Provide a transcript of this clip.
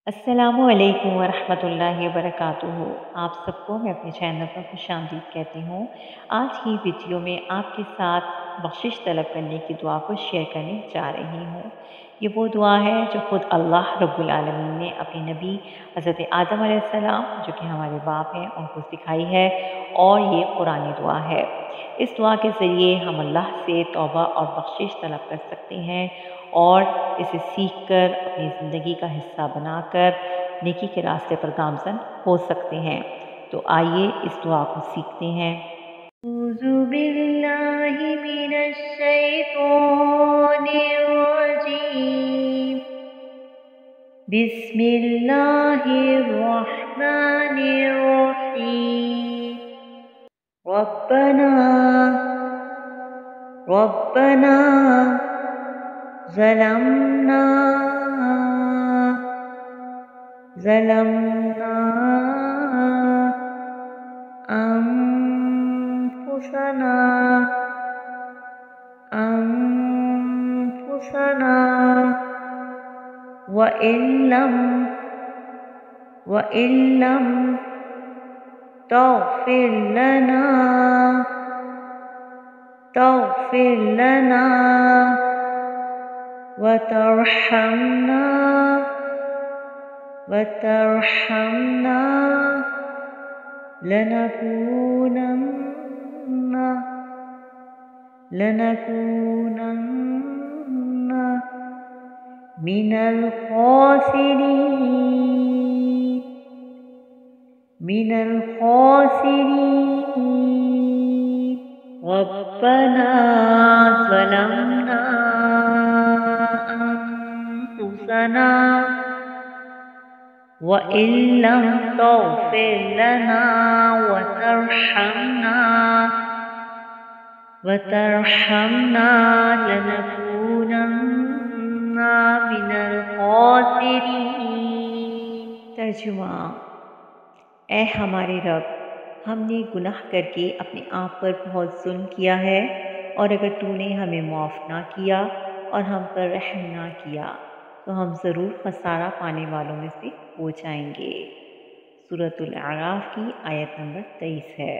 अस्सलामुअलैकुम वरहमतुल्लाहि वबरकातुहू। आप सबको मैं अपने चैनल पर खुशामदीद कहती हूँ। आज की वीडियो में आपके साथ बख्शिश तलब करने की दुआ को शेयर करने जा रही हूँ। ये वो दुआ है जो ख़ुद अल्लाह रब्बुल आलमीन ने अपने नबी हज़रत आदम अलैहिस्सलाम, जो कि हमारे बाप हैं, उनको सिखाई है और ये कुरानी दुआ है। इस दुआ के ज़रिए हम अल्लाह से तौबा और बख्शिश तलब कर सकते हैं और इसे सीख कर अपनी ज़िंदगी का हिस्सा बनाकर नेकी के रास्ते पर गामज़न हो सकते हैं। तो आइए इस दुआ को सीखते हैं। औज़ु बिल्लाहि मिनश शैतानिर रजीम। बिस्मिल्लाहिर रहमानिर रहीम। रब्बना रब्बना ज़लमना अनफुसना व इल्लम तग़फ़िर लना वतरहमना लनकूनन्न मिनल ख़ासिरीन। रब्बना ज़लमना अनफुसना व इल्लम तग़फ़िर लना वतरहमना लनकूनन्न मिनल ख़ासिरीन। तर्जुमा: ऐ हमारे रब, हमने गुनाह करके अपने आप पर बहुत जुल्म किया है, और अगर तूने हमें माफ़ ना किया और हम पर रहम ना किया तो हम ज़रूर खसारा पाने वालों में से हो जाएंगे। सूरतुल आराफ की आयत नंबर 23 है।